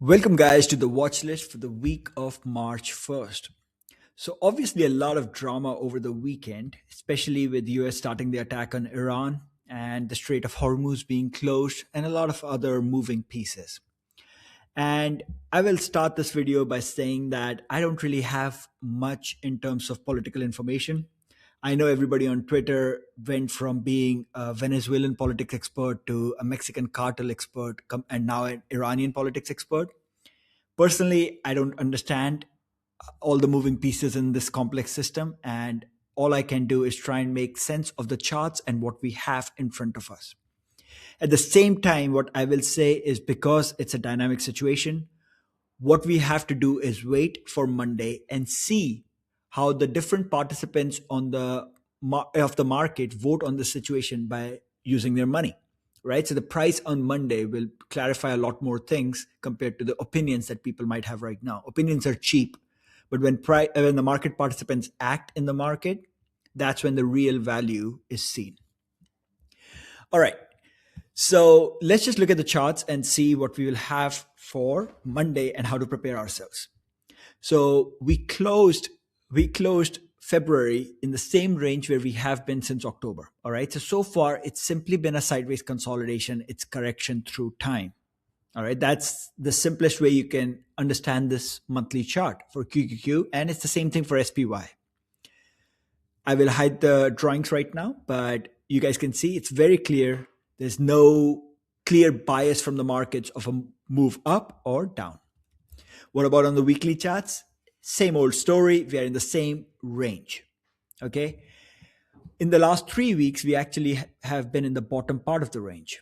Welcome, guys, to the watch list for the week of March 1st. So, obviously, a lot of drama over the weekend, especially with the US starting the attack on Iran and the Strait of Hormuz being closed, and a lot of other moving pieces. And I will start this video by saying that I don't really have much in terms of political information. I know everybody on Twitter went from being a Venezuelan politics expert to a Mexican cartel expert and now an Iranian politics expert. Personally, I don't understand all the moving pieces in this complex system, and all I can do is try and make sense of the charts and what we have in front of us. At the same time, what I will say is because it's a dynamic situation, what we have to do is wait for Monday and see how the different participants on of the market vote on the situation by using their money, right? So the price on Monday will clarify a lot more things compared to the opinions that people might have right now. Opinions are cheap, but when the market participants act in the market, that's when the real value is seen. All right. So let's just look at the charts and see what we will have for Monday and how to prepare ourselves. So we closed February in the same range where we have been since October. All right. So far it's simply been a sideways consolidation. It's correction through time. All right. That's the simplest way you can understand this monthly chart for QQQ. And it's the same thing for SPY. I will hide the drawings right now, but you guys can see it's very clear. There's no clear bias from the markets of a move up or down. What about on the weekly charts? Same old story. We are in the same range. Okay. In the last 3 weeks, we actually have been in the bottom part of the range.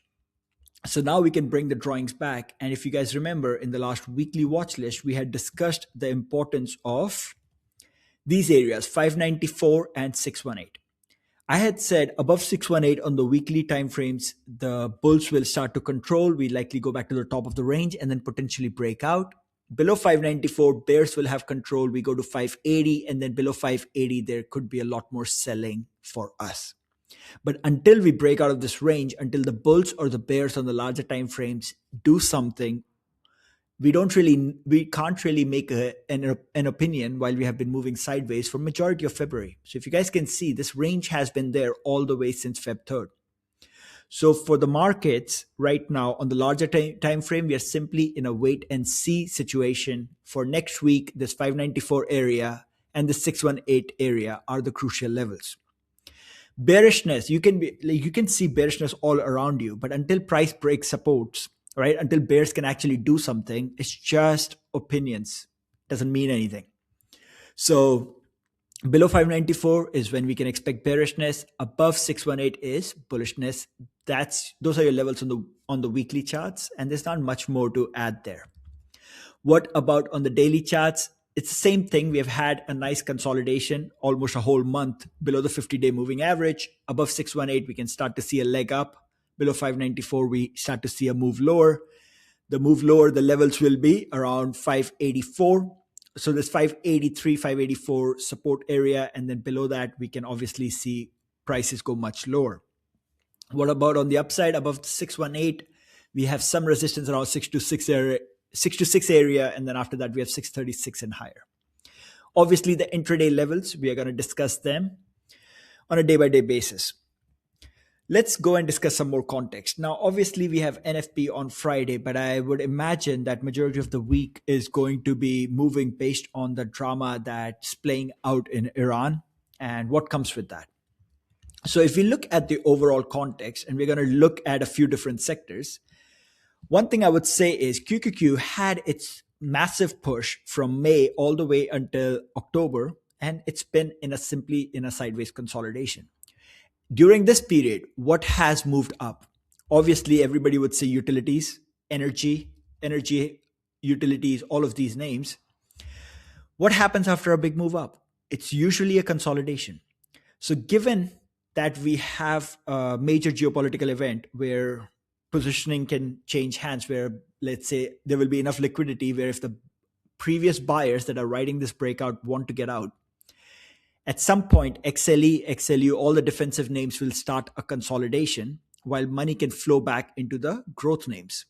So now we can bring the drawings back. And if you guys remember, in the last weekly watch list, we had discussed the importance of these areas, 594 and 618. I had said above 618 on the weekly timeframes, the bulls will start to control. We likely go back to the top of the range and then potentially break out. Below 594, bears will have control. We go to 580, and then below 580, there could be a lot more selling for us. But until we break out of this range, until the bulls or the bears on the larger time frames do something, we can't really make an opinion while we have been moving sideways for majority of February. So if you guys can see, this range has been there all the way since Feb 3rd. So for the markets right now on the larger time frame, we are simply in a wait and see situation. For next week, this 594 area and the 618 area are the crucial levels. Bearishness, you can see bearishness all around you, but until price breaks supports, right, until bears can actually do something, it's just opinions. Doesn't mean anything. So below 594 is when we can expect bearishness. Above 618 is bullishness. Those are your levels on the weekly charts, and there's not much more to add there. What about on the daily charts? It's the same thing. We have had a nice consolidation, almost a whole month below the 50-day moving average. Above 618, we can start to see a leg up. Below 594, we start to see a move lower. The move lower, the levels will be around 584. So this 583, 584 support area. And then below that, we can obviously see prices go much lower. What about on the upside? Above 618, we have some resistance around 626 area. And then after that, we have 636 and higher. Obviously, the intraday levels, we are going to discuss them on a day-by-day basis. Let's go and discuss some more context. Now, obviously, we have NFP on Friday, but I would imagine that majority of the week is going to be moving based on the drama that's playing out in Iran and what comes with that. So if we look at the overall context, and we're going to look at a few different sectors, one thing I would say is QQQ had its massive push from May all the way until October, and it's been simply in a sideways consolidation. During this period, what has moved up? Obviously, everybody would say utilities, energy, utilities, all of these names. What happens after a big move up? It's usually a consolidation. So given that we have a major geopolitical event where positioning can change hands, where let's say there will be enough liquidity where if the previous buyers that are riding this breakout want to get out, at some point, XLE, XLU, all the defensive names will start a consolidation while money can flow back into the growth names.